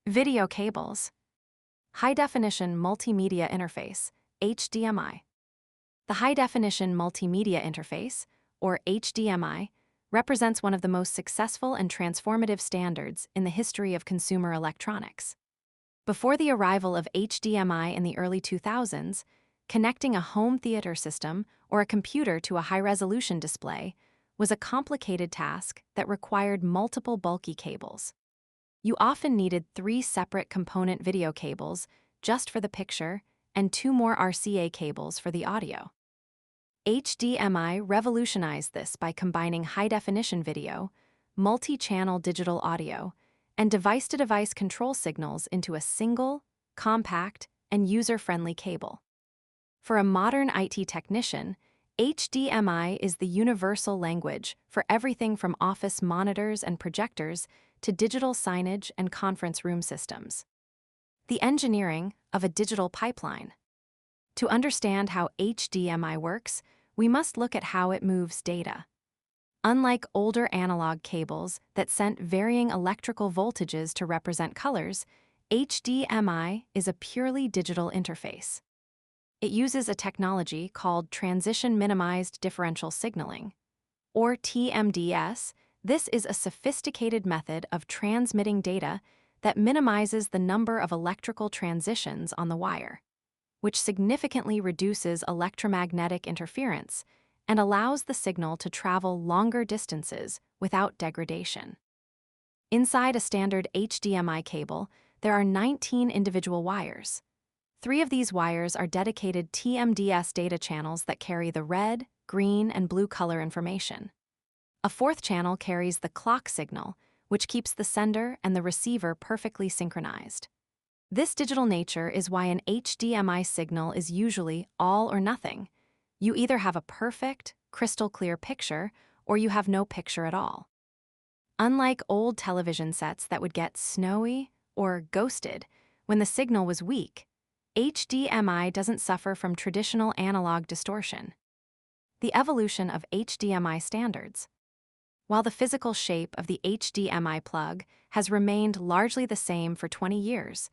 Video cables. High-definition multimedia interface, HDMI. The high-definition multimedia interface, or HDMI, represents one of the most successful and transformative standards in the history of consumer electronics. Before the arrival of HDMI in the early 2000s, connecting a home theater system or a computer to a high-resolution display was a complicated task that required multiple bulky cables. You often needed 3 separate component video cables just for the picture and 2 more RCA cables for the audio. HDMI revolutionized this by combining high-definition video, multi-channel digital audio, and device-to-device control signals into a single, compact, and user-friendly cable. For a modern IT technician, HDMI is the universal language for everything from office monitors and projectors to digital signage and conference room systems. The engineering of a digital pipeline. To understand how HDMI works, we must look at how it moves data. Unlike older analog cables that sent varying electrical voltages to represent colors, HDMI is a purely digital interface. It uses a technology called Transition Minimized Differential Signaling, or TMDS. This is a sophisticated method of transmitting data that minimizes the number of electrical transitions on the wire, which significantly reduces electromagnetic interference and allows the signal to travel longer distances without degradation. Inside a standard HDMI cable, there are 19 individual wires. 3 of these wires are dedicated TMDS data channels that carry the red, green, and blue color information. A 4th channel carries the clock signal, which keeps the sender and the receiver perfectly synchronized. This digital nature is why an HDMI signal is usually all or nothing. You either have a perfect, crystal clear picture, or you have no picture at all. Unlike old television sets that would get snowy or ghosted when the signal was weak, HDMI doesn't suffer from traditional analog distortion. The evolution of HDMI standards. While the physical shape of the HDMI plug has remained largely the same for 20 years,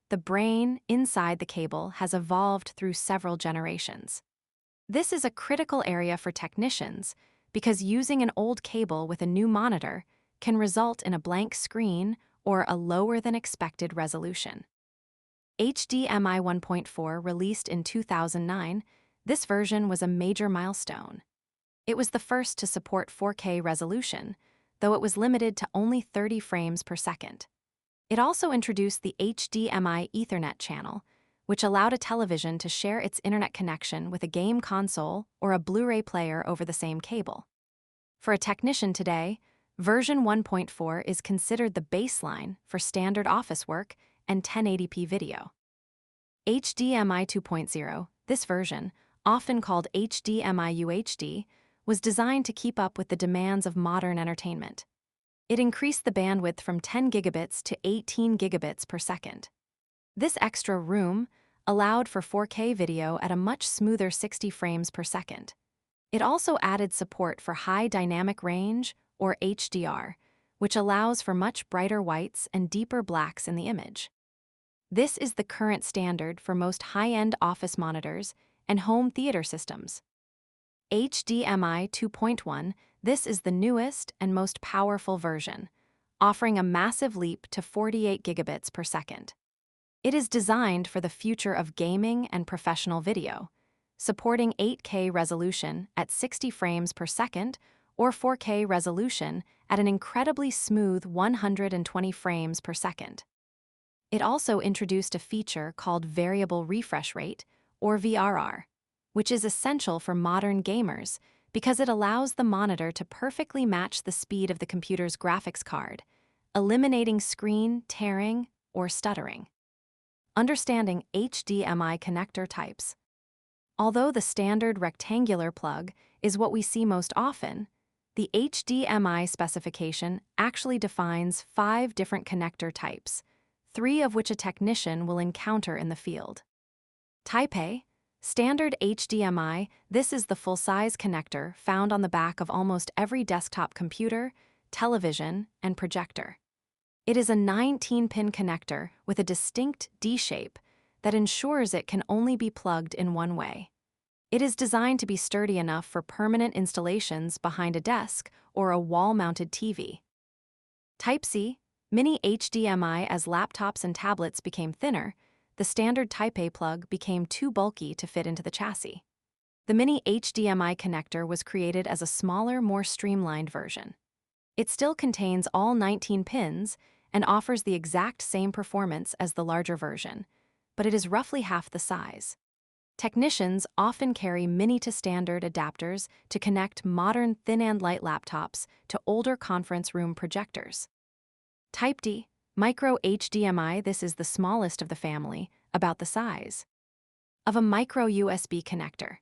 the brain inside the cable has evolved through several generations. This is a critical area for technicians because using an old cable with a new monitor can result in a blank screen or a lower than expected resolution. HDMI 1.4 released in 2009, this version was a major milestone. It was the first to support 4K resolution, though it was limited to only 30 frames per second. It also introduced the HDMI Ethernet channel, which allowed a television to share its internet connection with a game console or a Blu-ray player over the same cable. For a technician today, version 1.4 is considered the baseline for standard office work and 1080p video. HDMI 2.0, this version, often called HDMI UHD, was designed to keep up with the demands of modern entertainment. It increased the bandwidth from 10 gigabits to 18 gigabits per second. This extra room allowed for 4K video at a much smoother 60 frames per second. It also added support for high dynamic range, or HDR, which allows for much brighter whites and deeper blacks in the image. This is the current standard for most high-end office monitors and home theater systems. HDMI 2.1, this is the newest and most powerful version, offering a massive leap to 48 gigabits per second. It is designed for the future of gaming and professional video, supporting 8K resolution at 60 frames per second or 4K resolution at an incredibly smooth 120 frames per second. It also introduced a feature called variable refresh rate, or VRR, which is essential for modern gamers because it allows the monitor to perfectly match the speed of the computer's graphics card, eliminating screen tearing or stuttering. Understanding HDMI connector types. Although the standard rectangular plug is what we see most often, the HDMI specification actually defines 5 different connector types, 3 of which a technician will encounter in the field. Type A, standard HDMI, this is the full-size connector found on the back of almost every desktop computer, television, and projector. It is a 19-pin connector with a distinct D shape that ensures it can only be plugged in one way. It is designed to be sturdy enough for permanent installations behind a desk or a wall-mounted TV. Type-C, mini HDMI. As laptops and tablets became thinner, the standard Type-A plug became too bulky to fit into the chassis. The mini HDMI connector was created as a smaller, more streamlined version. It still contains all 19 pins and offers the exact same performance as the larger version, but it is roughly half the size. Technicians often carry mini to standard adapters to connect modern thin and light laptops to older conference room projectors. Type D, micro HDMI. This is the smallest of the family, about the size of a micro USB connector.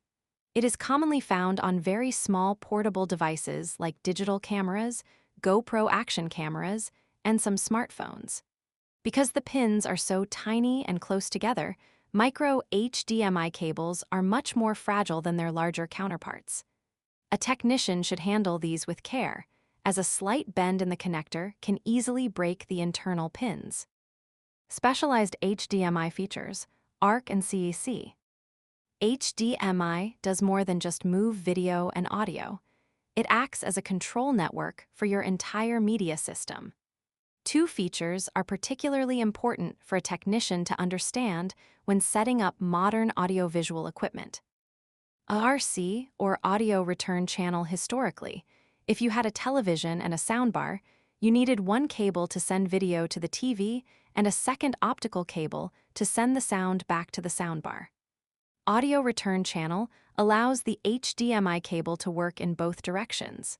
It is commonly found on very small portable devices like digital cameras, GoPro action cameras, and some smartphones. Because the pins are so tiny and close together, micro HDMI cables are much more fragile than their larger counterparts. A technician should handle these with care, as a slight bend in the connector can easily break the internal pins. Specialized HDMI features, ARC and CEC. HDMI does more than just move video and audio. It acts as a control network for your entire media system. Two features are particularly important for a technician to understand when setting up modern audiovisual equipment. RC, or audio return channel. Historically, if you had a television and a soundbar, you needed one cable to send video to the TV and a second optical cable to send the sound back to the soundbar. Audio return channel allows the HDMI cable to work in both directions.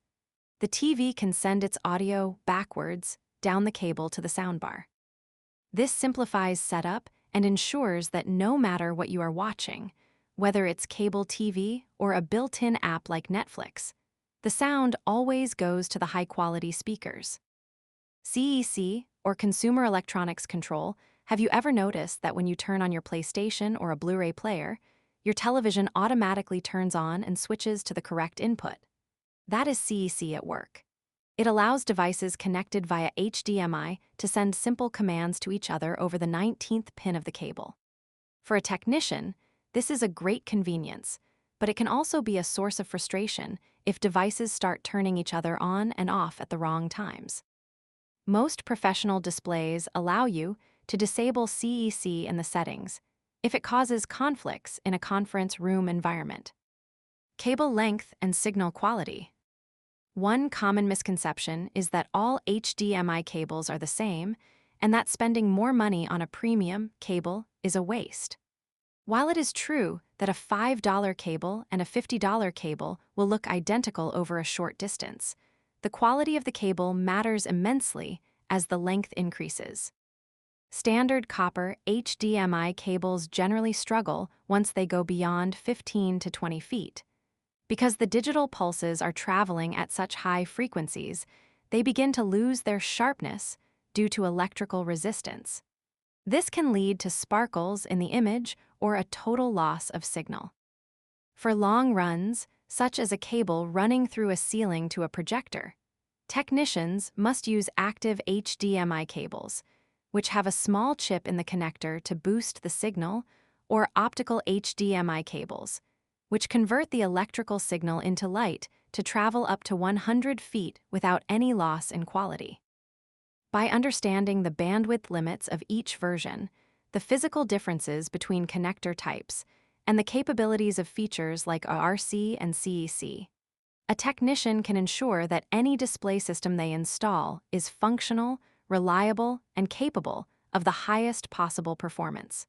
The TV can send its audio backwards down the cable to the soundbar. This simplifies setup and ensures that no matter what you are watching, whether it's cable TV or a built-in app like Netflix, the sound always goes to the high-quality speakers. CEC, or Consumer Electronics Control. Have you ever noticed that when you turn on your PlayStation or a Blu-ray player, your television automatically turns on and switches to the correct input? That is CEC at work. It allows devices connected via HDMI to send simple commands to each other over the 19th pin of the cable. For a technician, this is a great convenience, but it can also be a source of frustration if devices start turning each other on and off at the wrong times. Most professional displays allow you to disable CEC in the settings if it causes conflicts in a conference room environment. Cable length and signal quality. One common misconception is that all HDMI cables are the same and that spending more money on a premium cable is a waste. While it is true that a $5 cable and a $50 cable will look identical over a short distance, the quality of the cable matters immensely as the length increases. Standard copper HDMI cables generally struggle once they go beyond 15 to 20 feet. Because the digital pulses are traveling at such high frequencies, they begin to lose their sharpness due to electrical resistance. This can lead to sparkles in the image or a total loss of signal. For long runs, such as a cable running through a ceiling to a projector, technicians must use active HDMI cables, which have a small chip in the connector to boost the signal, or optical HDMI cables, which convert the electrical signal into light to travel up to 100 feet without any loss in quality. By understanding the bandwidth limits of each version, the physical differences between connector types, and the capabilities of features like RC and CEC, a technician can ensure that any display system they install is functional, reliable, and capable of the highest possible performance.